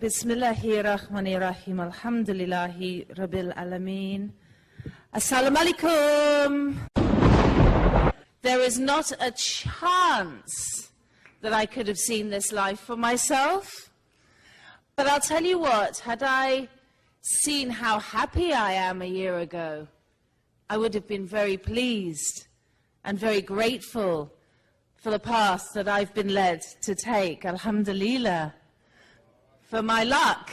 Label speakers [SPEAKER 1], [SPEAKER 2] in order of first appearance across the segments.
[SPEAKER 1] Bismillahirrahmanirrahim. Alhamdulillahi Rabbil Alameen. Assalamu alaikum. There is not a chance that I could have seen this life for myself. But I'll tell you what, had I seen how happy I am a year ago, I would have been very pleased and very grateful for the path that I've been led to take. Alhamdulillah. For my luck.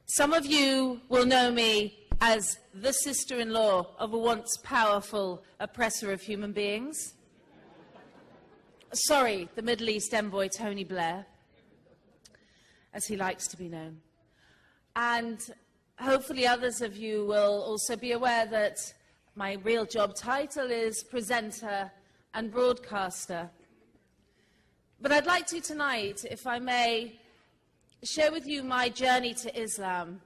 [SPEAKER 1] Some of you will know me as the sister-in-law of a once powerful oppressor of human beings. Sorry, the Middle East envoy Tony Blair, as he likes to be known. And hopefully others of you will also be aware that my real job title is presenter and broadcaster. But I'd like to tonight, if I may, share with you my journey to Islam.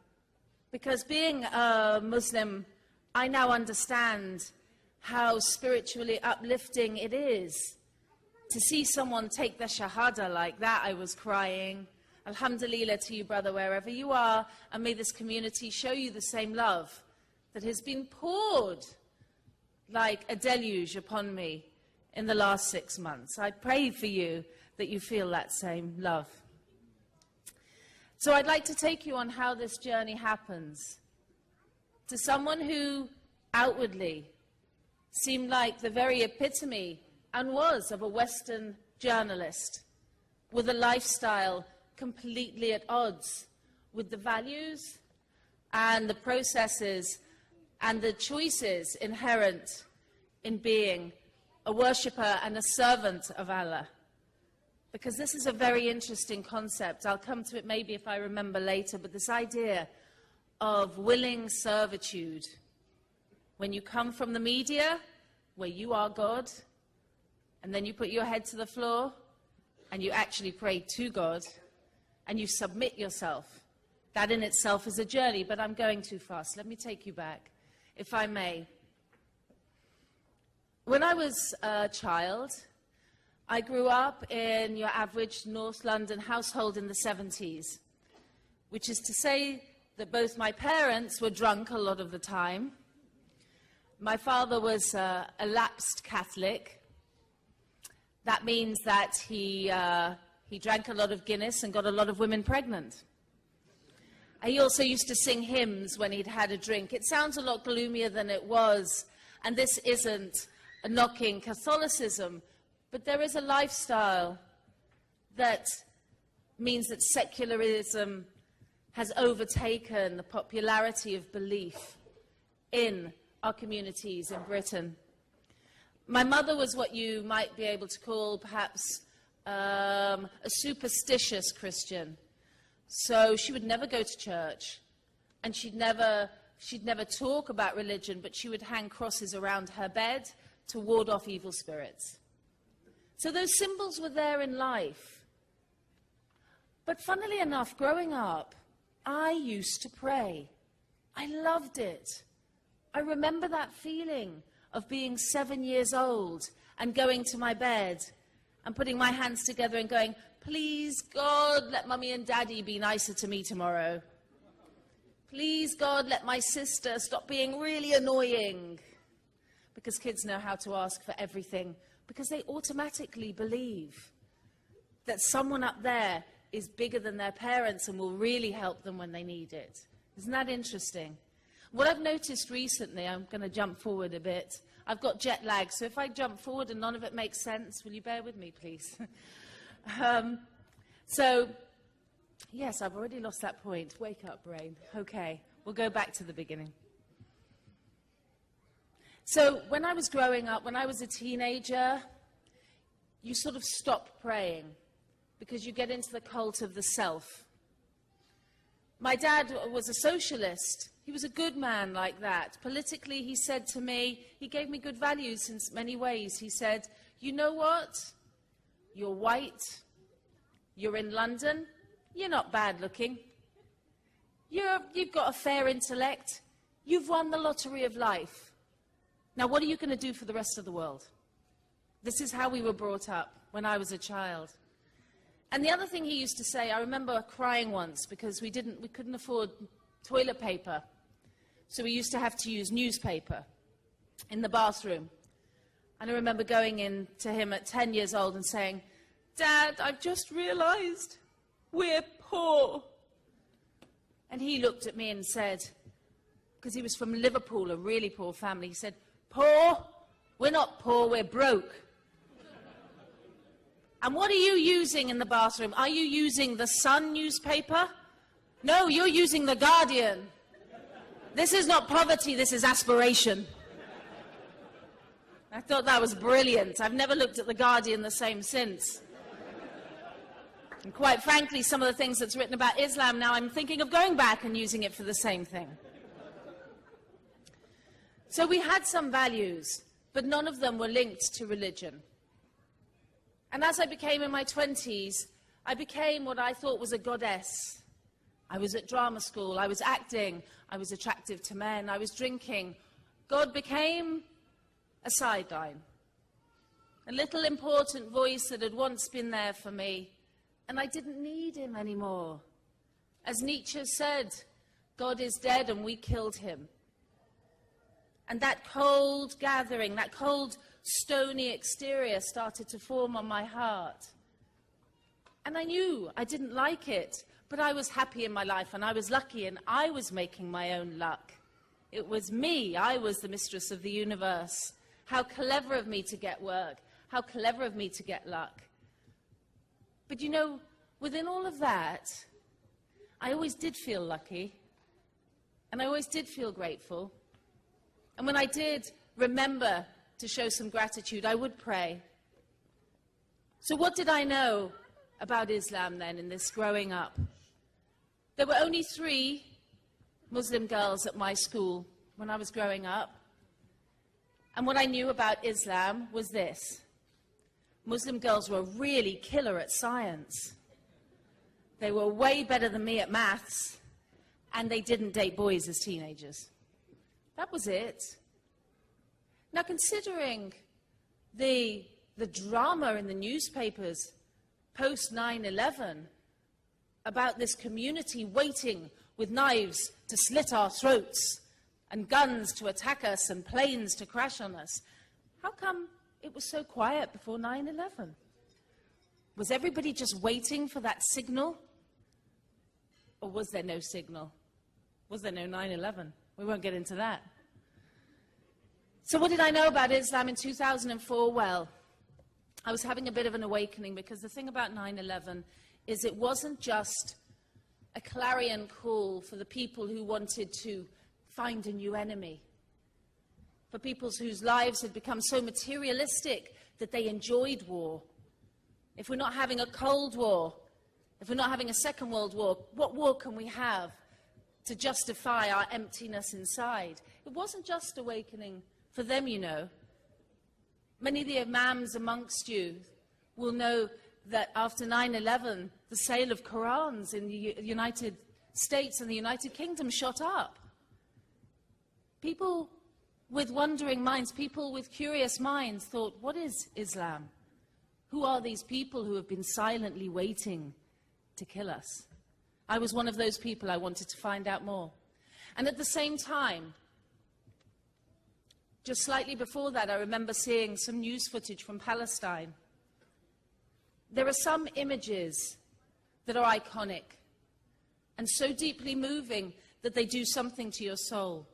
[SPEAKER 1] Because being a Muslim, I now understand how spiritually uplifting it is to see someone take the shahada like that. I was crying. Alhamdulillah to you, brother, wherever you are, and may this community show you the same love that has been poured like a deluge upon me in the last 6 months. I pray for you that you feel that same love. So I'd like to take you on how this journey happens. To someone who outwardly seemed like the very epitome and was of a Western journalist with a lifestyle completely at odds with the values and the processes and the choices inherent in being a worshipper and a servant of Allah. Because this is a very interesting concept. I'll come to it maybe if I remember later, but this idea of willing servitude. When you come from the media, where you are God, and then you put your head to the floor, and you actually pray to God, and you submit yourself. That in itself is a journey, but I'm going too fast. Let me take you back, if I may. When I was a child, I grew up in your average North London household in the 70s, which is to say that both my parents were drunk a lot of the time. My father was a lapsed Catholic. That means that he drank a lot of Guinness and got a lot of women pregnant. He also used to sing hymns when he'd had a drink. It sounds a lot gloomier than it was, and this isn't a knocking Catholicism, but there is a lifestyle that means that secularism has overtaken the popularity of belief in our communities in Britain. My mother was what you might be able to call perhaps a superstitious Christian. So she would never go to church, and she'd never talk about religion, but she would hang crosses around her bed to ward off evil spirits. So those symbols were there in life. But funnily enough, growing up, I used to pray. I loved it. I remember that feeling of being 7 years old and going to my bed and putting my hands together and going, please, God, let Mummy and Daddy be nicer to me tomorrow. Please, God, let my sister stop being really annoying. Because kids know how to ask for everything, because they automatically believe that someone up there is bigger than their parents and will really help them when they need it. Isn't that interesting? What I've noticed recently, I'm going to jump forward a bit. I've got jet lag, so if I jump forward and none of it makes sense, will you bear with me, please? So, yes, I've already lost that point. Wake up, brain. Okay, we'll go back to the beginning. So when I was growing up, when I was a teenager, you sort of stop praying because you get into the cult of the self. My dad was a socialist. He was a good man like that. Politically, he said to me, he gave me good values in many ways. He said, you know what? You're white. You're in London. You're not bad looking. You've got a fair intellect. You've won the lottery of life. Now, what are you going to do for the rest of the world? This is how we were brought up when I was a child. And the other thing he used to say, I remember crying once because we couldn't afford toilet paper. So we used to have to use newspaper in the bathroom. And I remember going in to him at 10 years old and saying, "Dad, I've just realized we're poor." And he looked at me and said, because he was from Liverpool, a really poor family, he said, "Poor? We're not poor, we're broke." And what are you using in the bathroom? Are you using the Sun newspaper? No, you're using the Guardian. This is not poverty, this is aspiration. I thought that was brilliant. I've never looked at the Guardian the same since. And quite frankly, some of the things that's written about Islam now, I'm thinking of going back and using it for the same thing. So we had some values, but none of them were linked to religion. And as I became in my 20s, I became what I thought was a goddess. I was at drama school, I was acting, I was attractive to men, I was drinking. God became a sideline, a little important voice that had once been there for me, and I didn't need him anymore. As Nietzsche said, God is dead and we killed him. And that cold gathering, that cold, stony exterior started to form on my heart. And I knew I didn't like it, but I was happy in my life and I was lucky and I was making my own luck. It was me, I was the mistress of the universe. How clever of me to get work, how clever of me to get luck. But you know, within all of that, I always did feel lucky and I always did feel grateful. And when I did remember to show some gratitude, I would pray. So what did I know about Islam then in this growing up? There were only 3 Muslim girls at my school when I was growing up. And what I knew about Islam was this. Muslim girls were really killer at science. They were way better than me at maths, and they didn't date boys as teenagers. That was it. Now, considering the drama in the newspapers post 9/11 about this community waiting with knives to slit our throats and guns to attack us and planes to crash on us, how come it was so quiet before 9/11? Was everybody just waiting for that signal? Or was there no signal? Was there no 9/11? We won't get into that. So what did I know about Islam in 2004? Well, I was having a bit of an awakening, because the thing about 9/11 is it wasn't just a clarion call for the people who wanted to find a new enemy, for people whose lives had become so materialistic that they enjoyed war. If we're not having a Cold War, if we're not having a Second World War, what war can we have to justify our emptiness inside? It wasn't just awakening for them, you know. Many of the imams amongst you will know that after 9/11, the sale of Qurans in the United States and the United Kingdom shot up. People with wondering minds, people with curious minds thought, what is Islam? Who are these people who have been silently waiting to kill us? I was one of those people. I wanted to find out more. And at the same time, just slightly before that, I remember seeing some news footage from Palestine. There are some images that are iconic and so deeply moving that they do something to your soul.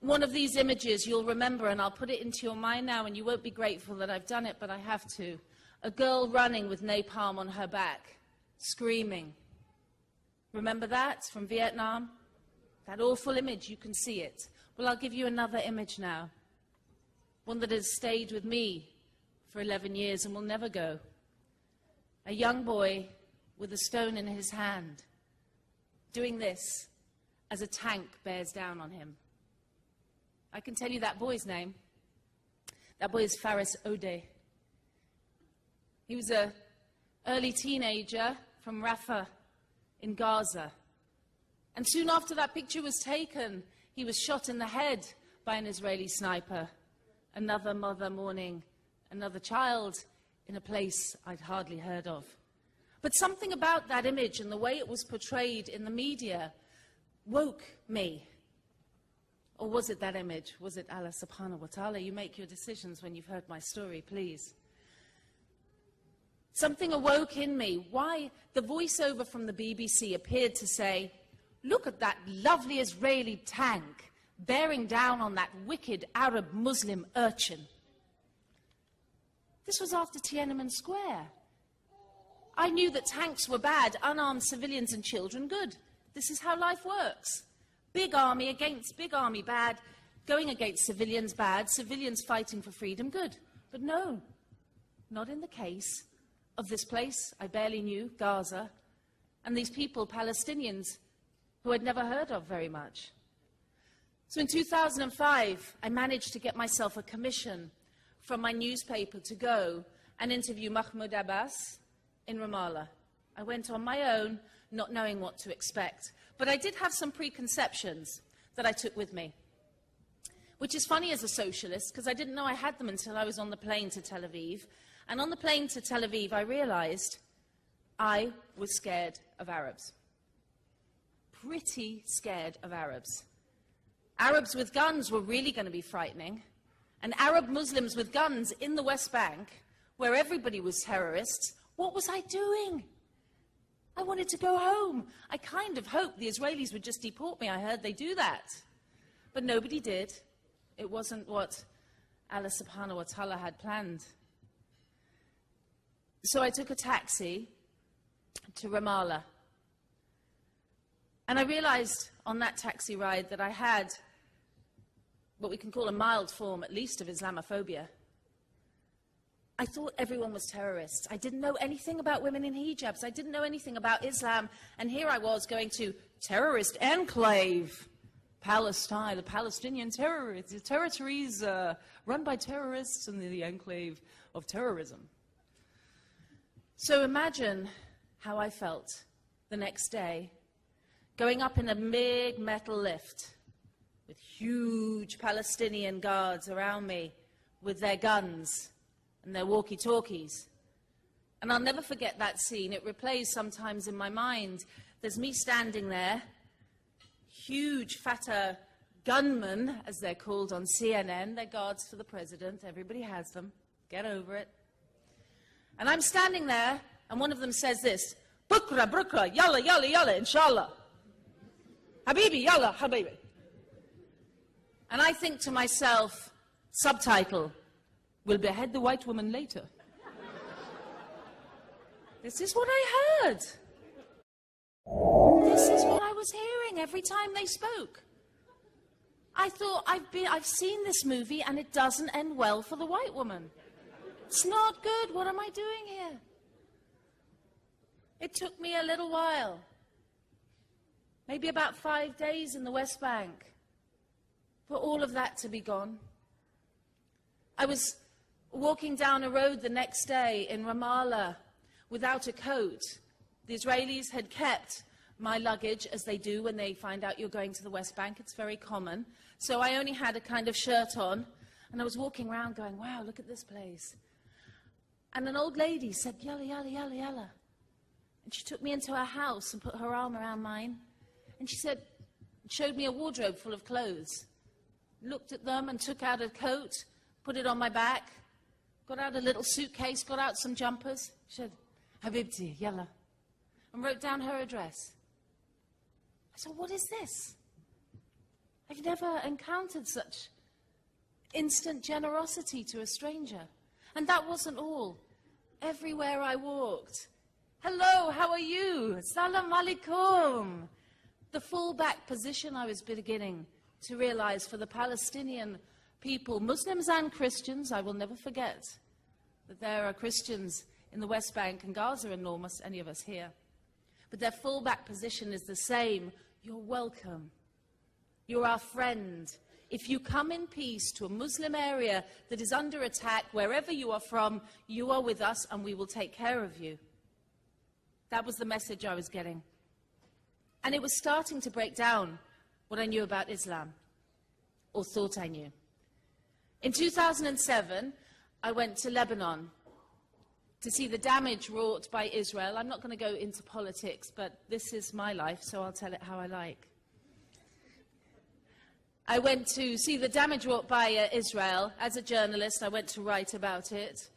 [SPEAKER 1] One of these images you'll remember, and I'll put it into your mind now, and you won't be grateful that I've done it, but I have to. A girl running with napalm on her back, screaming. Remember that from Vietnam? That awful image, you can see it. Well, I'll give you another image now. One that has stayed with me for 11 years and will never go. A young boy with a stone in his hand, doing this as a tank bears down on him. I can tell you that boy's name. That boy is Faris Ode. He was an early teenager from Rafah in Gaza. And soon after that picture was taken, he was shot in the head by an Israeli sniper. Another mother mourning another child in a place I'd hardly heard of. But something about that image and the way it was portrayed in the media woke me. Or was it that image? Was it Allah subhanahu wa ta'ala? You make your decisions when you've heard my story, please. Something awoke in me. Why? The voiceover from the BBC appeared to say, look at that lovely Israeli tank bearing down on that wicked Arab Muslim urchin. This was after Tiananmen Square. I knew that tanks were bad, unarmed civilians and children good. This is how life works. Big army against big army bad, going against civilians bad, civilians fighting for freedom good. But no, not in the case of this place I barely knew, Gaza, and these people, Palestinians, who I'd never heard of very much. So in 2005, I managed to get myself a commission from my newspaper to go and interview Mahmoud Abbas in Ramallah. I went on my own, not knowing what to expect. But I did have some preconceptions that I took with me, which is funny as a socialist, because I didn't know I had them until I was on the plane to Tel Aviv. And on the plane to Tel Aviv, I realized I was scared of Arabs. Pretty scared of Arabs. Arabs with guns were really going to be frightening. And Arab Muslims with guns in the West Bank, where everybody was terrorists, what was I doing? I wanted to go home. I kind of hoped the Israelis would just deport me. I heard they do that. But nobody did. It wasn't what Allah subhanahu wa ta'ala had planned. So I took a taxi to Ramallah. And I realized on that taxi ride that I had what we can call a mild form, at least, of Islamophobia. I thought everyone was terrorists. I didn't know anything about women in hijabs. I didn't know anything about Islam. And here I was going to terrorist enclave, Palestine, the Palestinian territories run by terrorists and the enclave of terrorism. So imagine how I felt the next day, going up in a big metal lift with huge Palestinian guards around me with their guns and their walkie-talkies. And I'll never forget that scene. It replays sometimes in my mind. There's me standing there, huge Fatah gunmen, as they're called on CNN. They're guards for the president. Everybody has them. Get over it. And I'm standing there, and one of them says this, Bukra, Bukra, yalla, yalla, yalla, inshallah. Habibi, yalla, habibi. And I think to myself, subtitle, we'll behead the white woman later. This is what I heard. This is what I was hearing every time they spoke. I thought, I've seen this movie and it doesn't end well for the white woman. It's not good. What am I doing here? It took me a little while, maybe about 5 days in the West Bank, for all of that to be gone. I was walking down a road the next day in Ramallah without a coat. The Israelis had kept my luggage, as they do when they find out you're going to the West Bank. It's very common. So I only had a kind of shirt on, and I was walking around going, wow, look at this place. And an old lady said, yalla, yalla, yalla, yalla. And she took me into her house and put her arm around mine. And she said, showed me a wardrobe full of clothes. Looked at them and took out a coat, put it on my back, got out a little suitcase, got out some jumpers. She said, Habibti, yalla. And wrote down her address. I said, what is this? I've never encountered such instant generosity to a stranger. And that wasn't all. Everywhere I walked, hello, how are you? Salam alaikum. The full back position I was beginning to realize for the Palestinian people, Muslims and Christians. I will never forget that there are Christians in the West Bank and Gaza and almost any of us here. But their full back position is the same. You're welcome. You're our friend. If you come in peace to a Muslim area that is under attack, wherever you are from, you are with us and we will take care of you. That was the message I was getting. And it was starting to break down what I knew about Islam, or thought I knew. In 2007, I went to Lebanon to see the damage wrought by Israel. I'm not going to go into politics, but this is my life, so I'll tell it how I like. I went to see the damage wrought by Israel. As a journalist, I went to write about it.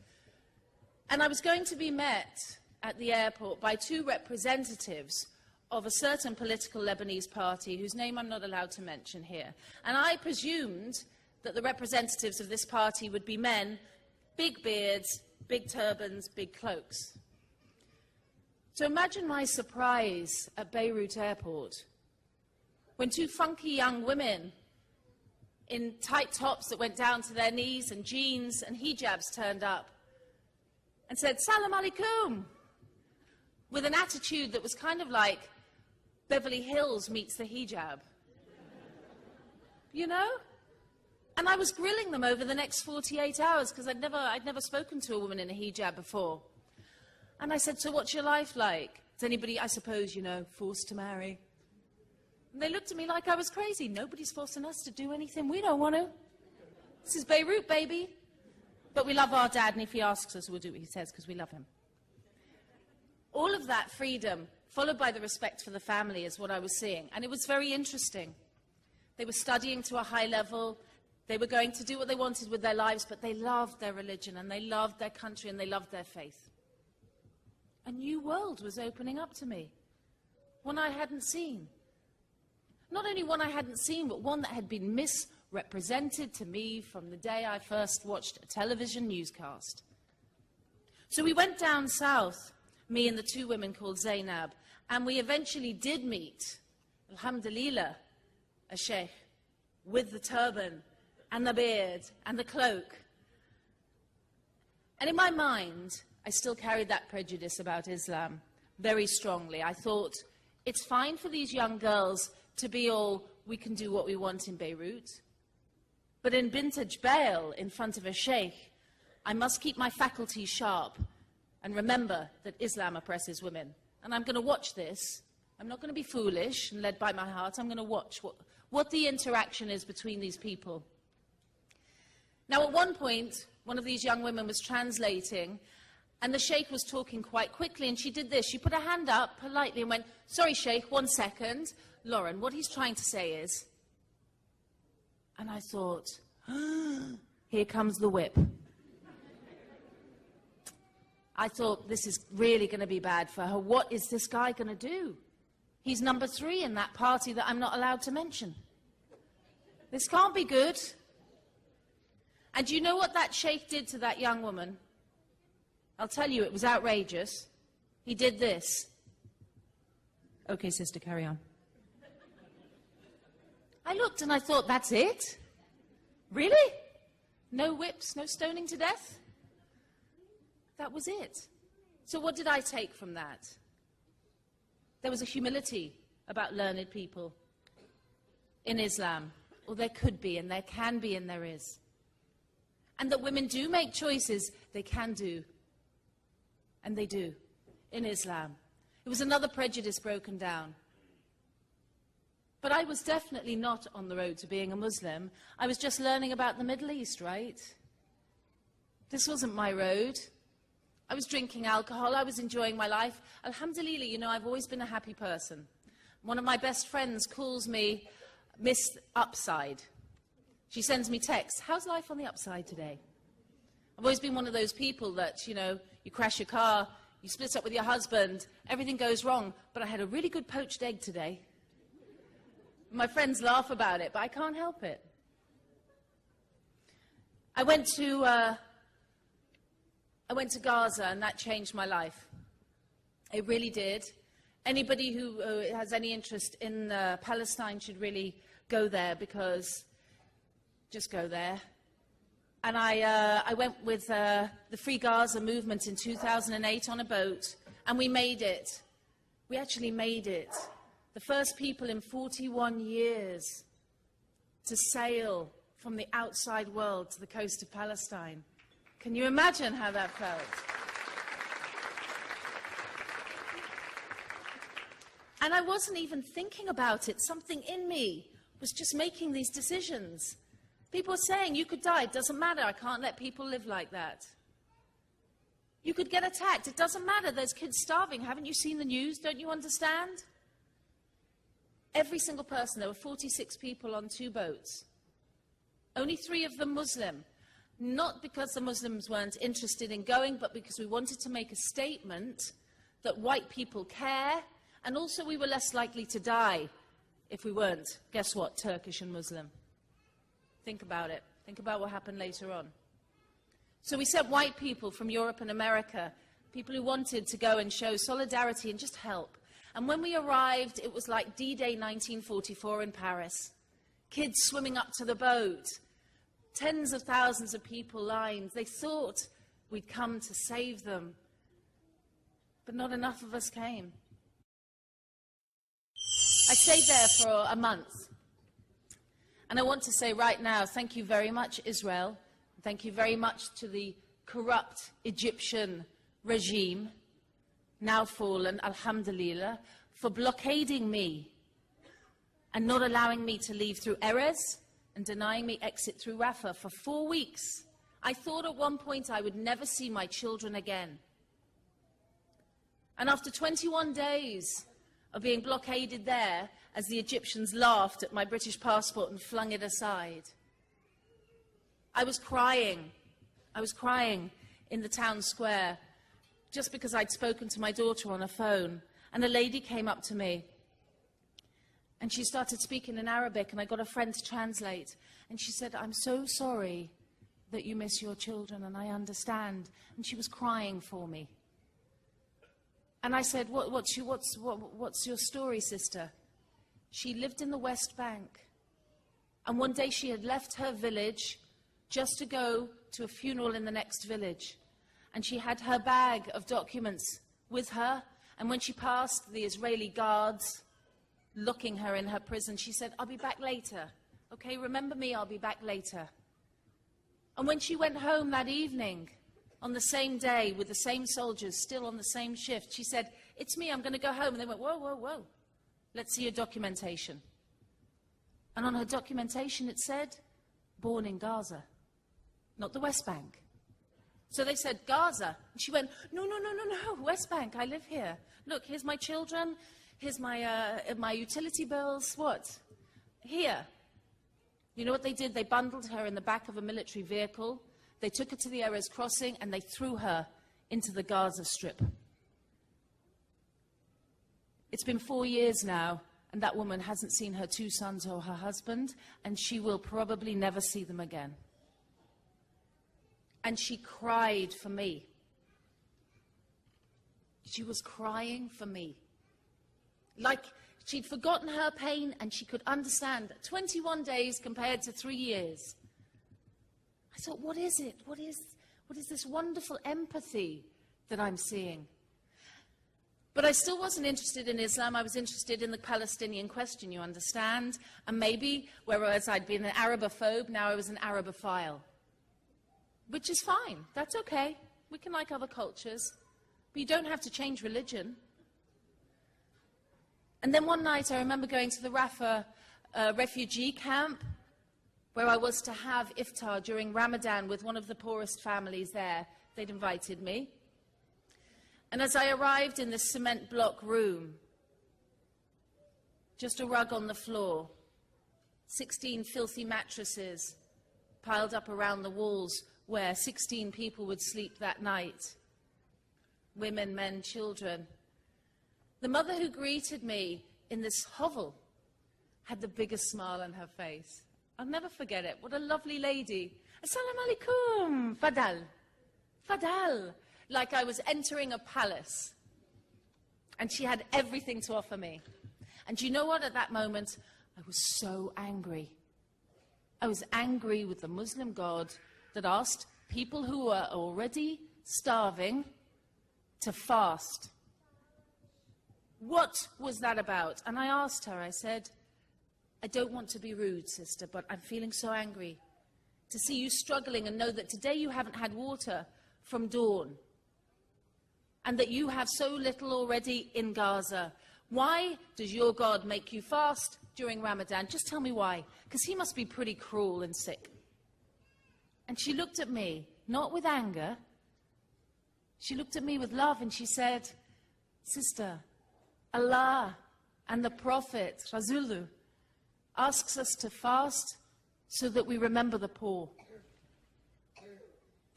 [SPEAKER 1] And I was going to be met at the airport by two representatives of a certain political Lebanese party, whose name I'm not allowed to mention here. And I presumed that the representatives of this party would be men, big beards, big turbans, big cloaks. So imagine my surprise at Beirut airport when two funky young women in tight tops that went down to their knees and jeans and hijabs turned up and said, "Salam alaikum," with an attitude that was kind of like Beverly Hills meets the hijab. You know? And I was grilling them over the next 48 hours because I'd never spoken to a woman in a hijab before. And I said, "So what's your life like? Is anybody, I suppose, you know, forced to marry?" And they looked at me like I was crazy. Nobody's forcing us to do anything we don't want to. This is Beirut, baby. But we love our dad, and if he asks us, we'll do what he says because we love him. All of that freedom, followed by the respect for the family, is what I was seeing. And it was very interesting. They were studying to a high level. They were going to do what they wanted with their lives, but they loved their religion, and they loved their country, and they loved their faith. A new world was opening up to me, one I hadn't seen. Not only one I hadn't seen, but one that had been misrepresented to me from the day I first watched a television newscast. So we went down south, me and the two women called Zainab, and we eventually did meet, alhamdulillah, a sheikh with the turban and the beard and the cloak. And in my mind, I still carried that prejudice about Islam very strongly. I thought, it's fine for these young girls to be all, we can do what we want in Beirut. But in Bint Jbail, in front of a sheikh, I must keep my faculties sharp and remember that Islam oppresses women. And I'm going to watch this. I'm not going to be foolish and led by my heart. I'm going to watch what the interaction is between these people. Now, at one point, one of these young women was translating, and the sheikh was talking quite quickly, and she did this. She put her hand up politely and went, "Sorry, sheikh, 1 second. Lauren, what he's trying to say is..." And I thought, here comes the whip. I thought, this is really going to be bad for her. What is this guy going to do? He's number 3 in that party that I'm not allowed to mention. This can't be good. And do you know what that sheikh did to that young woman? I'll tell you, it was outrageous. He did this. "Okay, sister, carry on." I looked and I thought, that's it? Really? No whips, no stoning to death? That was it. So what did I take from that? There was a humility about learned people in Islam. Or there could be, and there can be, and there is. And that women do make choices, they can do. And they do, in Islam. It was another prejudice broken down. But I was definitely not on the road to being a Muslim. I was just learning about the Middle East, right? This wasn't my road. I was drinking alcohol, I was enjoying my life. Alhamdulillah, you know, I've always been a happy person. One of my best friends calls me Miss Upside. She sends me texts, "How's life on the upside today?" I've always been one of those people that, you know, you crash your car, you split up with your husband, everything goes wrong, but I had a really good poached egg today. My friends laugh about it, but I can't help it. I went to Gaza, and that changed my life. It really did. Anybody who has any interest in Palestine should really go there, because just go there. And I went with the Free Gaza movement in 2008 on a boat, and we made it. We actually made it. The first people in 41 years to sail from the outside world to the coast of Palestine. Can you imagine how that felt? And I wasn't even thinking about it. Something in me was just making these decisions. People are saying, you could die, it doesn't matter, I can't let people live like that. You could get attacked, it doesn't matter, there's kids starving, haven't you seen the news, don't you understand? Every single person, there were 46 people on 2 boats. Only 3 of them Muslim. Not because the Muslims weren't interested in going, but because we wanted to make a statement that white people care, and also we were less likely to die if we weren't, guess what, Turkish and Muslim. Think about it. Think about what happened later on. So we sent white people from Europe and America, people who wanted to go and show solidarity and just help. And when we arrived, it was like D-Day 1944 in Paris. Kids swimming up to the boat, tens of thousands of people lined. They thought we'd come to save them, but not enough of us came. I stayed there for a month. And I want to say right now, thank you very much, Israel. Thank you very much to the corrupt Egyptian regime, now fallen, alhamdulillah, for blockading me and not allowing me to leave through Erez and denying me exit through Rafah for 4 weeks. I thought at one point I would never see my children again. And after 21 days of being blockaded there, as the Egyptians laughed at my British passport and flung it aside, I was crying. I was crying in the town square just because I'd spoken to my daughter on a phone. And a lady came up to me and she started speaking in Arabic, and I got a friend to translate. And she said, "I'm so sorry that you miss your children, and I understand." And she was crying for me. And I said, what's your story, sister? She lived in the West Bank. And one day she had left her village just to go to a funeral in the next village. And she had her bag of documents with her. And when she passed the Israeli guards looking her in her prison, she said, "I'll be back later. Okay, remember me, I'll be back later." And when she went home that evening, on the same day, with the same soldiers, still on the same shift, she said, "It's me, I'm going to go home." And they went, "Whoa, whoa, whoa. Let's see your documentation." And on her documentation it said, "Born in Gaza," not the West Bank. So they said, "Gaza." And she went, "No, no, no, no, no, West Bank, I live here. Look, here's my children, here's my utility bills." What? Here. You know what they did? They bundled her in the back of a military vehicle. They took her to the Erez crossing and they threw her into the Gaza Strip. It's been 4 years now, and that woman hasn't seen her 2 sons or her husband, and she will probably never see them again. And she cried for me. She was crying for me. Like she'd forgotten her pain and she could understand. 21 days compared to 3 years. I thought, what is it? What is this wonderful empathy that I'm seeing? But I still wasn't interested in Islam. I was interested in the Palestinian question, you understand? And maybe, whereas I'd been an Arabophobe, now I was an Arabophile. Which is fine. That's okay. We can like other cultures. But you don't have to change religion. And then one night I remember going to the Rafah refugee camp, where I was to have iftar during Ramadan with one of the poorest families there. They'd invited me. And as I arrived in this cement block room, just a rug on the floor, 16 filthy mattresses piled up around the walls where 16 people would sleep that night. Women, men, children. The mother who greeted me in this hovel had the biggest smile on her face. I'll never forget it. What a lovely lady. Assalamu alaikum. Fadal. Fadal. Like I was entering a palace. And she had everything to offer me. And you know what? At that moment, I was so angry. I was angry with the Muslim God that asked people who were already starving to fast. What was that about? And I asked her, I said, "I don't want to be rude, sister, but I'm feeling so angry to see you struggling and know that today you haven't had water from dawn and that you have so little already in Gaza. Why does your God make you fast during Ramadan? Just tell me why, because he must be pretty cruel and sick." And she looked at me, not with anger. She looked at me with love and she said, "Sister, Allah and the Prophet, Rasulullah, asks us to fast so that we remember the poor."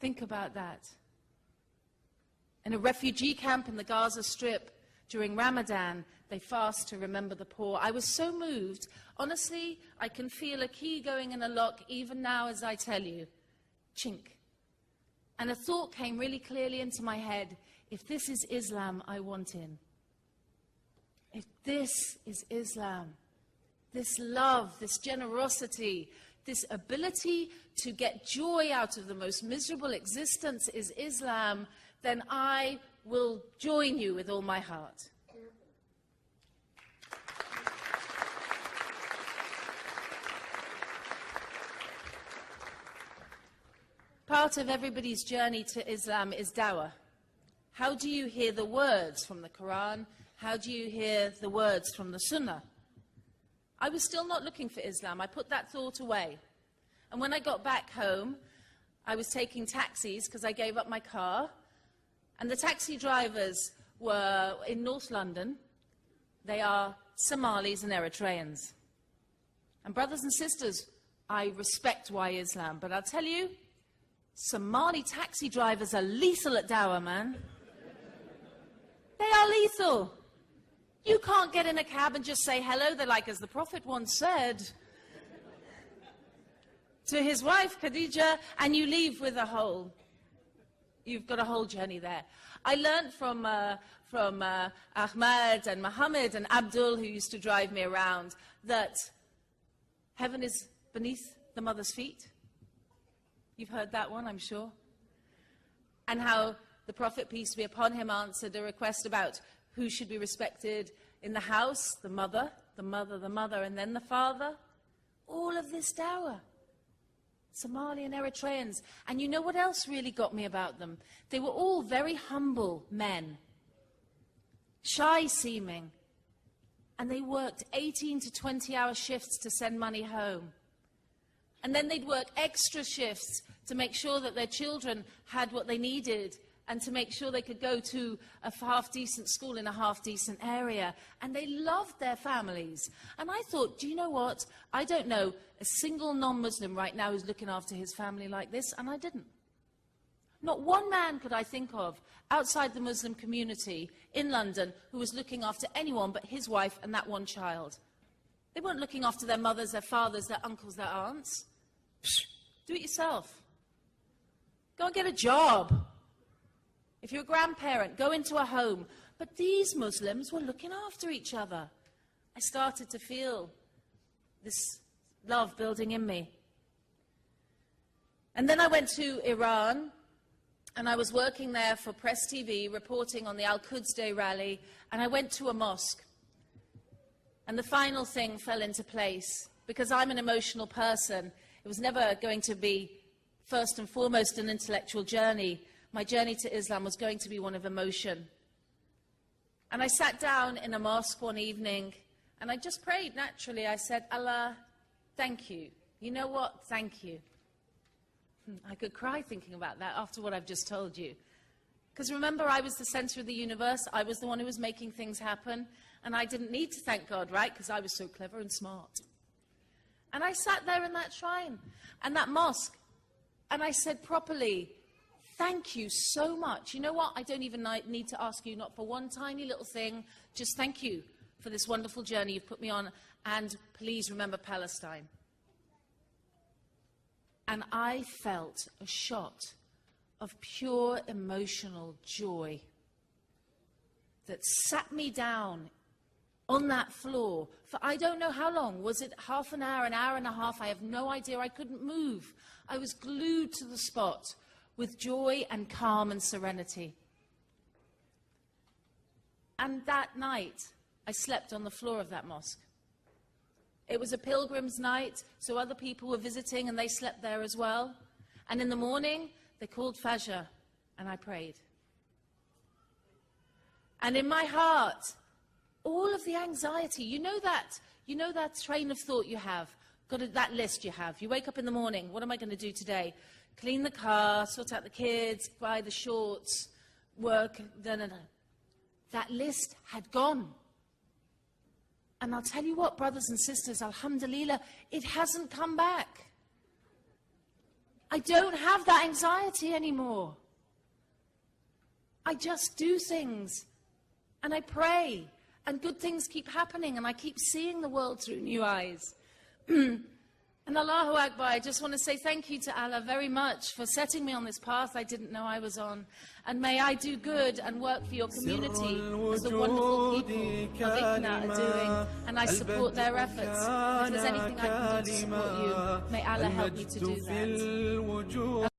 [SPEAKER 1] Think about that. In a refugee camp in the Gaza Strip during Ramadan, they fast to remember the poor. I was so moved. Honestly, I can feel a key going in a lock even now as I tell you. Chink. And a thought came really clearly into my head. If this is Islam, I want in. If this is Islam, this love, this generosity, this ability to get joy out of the most miserable existence is Islam, then I will join you with all my heart. Part of everybody's journey to Islam is dawah. How do you hear the words from the Quran? How do you hear the words from the Sunnah? I was still not looking for Islam. I put that thought away. And when I got back home, I was taking taxis because I gave up my car. And the taxi drivers were in North London. They are Somalis and Eritreans. And brothers and sisters, I respect why Islam, but I'll tell you, Somali taxi drivers are lethal at dawah, man. They are lethal. You can't get in a cab and just say hello. They're like, as the Prophet once said to his wife, Khadija, and you leave with a whole. You've got a whole journey there. I learned from Ahmad and Muhammad and Abdul, who used to drive me around, that heaven is beneath the mother's feet. You've heard that one, I'm sure. And how the Prophet, peace be upon him, answered a request about who should be respected in the house, the mother, and then the father. All of this dawah. Somali and Eritreans. And you know what else really got me about them? They were all very humble men, shy seeming, and they worked 18 to 20-hour shifts to send money home. And then they'd work extra shifts to make sure that their children had what they needed and to make sure they could go to a half-decent school in a half-decent area. And they loved their families. And I thought, do you know what? I don't know a single non-Muslim right now who's looking after his family like this, and I didn't. Not one man could I think of outside the Muslim community in London who was looking after anyone but his wife and that one child. They weren't looking after their mothers, their fathers, their uncles, their aunts. Psh, do it yourself. Go and get a job. If you're a grandparent, go into a home. But these Muslims were looking after each other. I started to feel this love building in me. And then I went to Iran, and I was working there for Press TV, reporting on the Al-Quds Day rally, and I went to a mosque. And the final thing fell into place. Because I'm an emotional person, it was never going to be, first and foremost, an intellectual journey. My journey to Islam was going to be one of emotion. And I sat down in a mosque one evening, and I just prayed naturally. I said, Allah, thank you. You know what? Thank you. I could cry thinking about that after what I've just told you. Because remember, I was the center of the universe. I was the one who was making things happen. And I didn't need to thank God, right? Because I was so clever and smart. And I sat there in that shrine and that mosque. And I said properly, thank you so much. You know what? I don't even need to ask you, not for one tiny little thing. Just thank you for this wonderful journey you've put me on. And please remember Palestine. And I felt a shot of pure emotional joy that sat me down on that floor for I don't know how long. Was it half an hour and a half? I have no idea. I couldn't move. I was glued to the spot with joy and calm and serenity. And that night, I slept on the floor of that mosque. It was a pilgrim's night, so other people were visiting and they slept there as well. And in the morning, they called Fajr, and I prayed. And in my heart, all of the anxiety, you know that train of thought you have, that list you have. You wake up in the morning, what am I going to do today? clean the car, sort out the kids, buy the shorts, work, That list had gone. And I'll tell you what, brothers and sisters, alhamdulillah, it hasn't come back. I don't have that anxiety anymore. I just do things, and I pray, and good things keep happening, and I keep seeing the world through new eyes. And Allahu Akbar, I just want to say thank you to Allah very much for setting me on this path I didn't know I was on. And may I do good and work for your community as the wonderful people of Iqna are doing. And I support their efforts. If there's anything I can do to support you, may Allah help me to do that.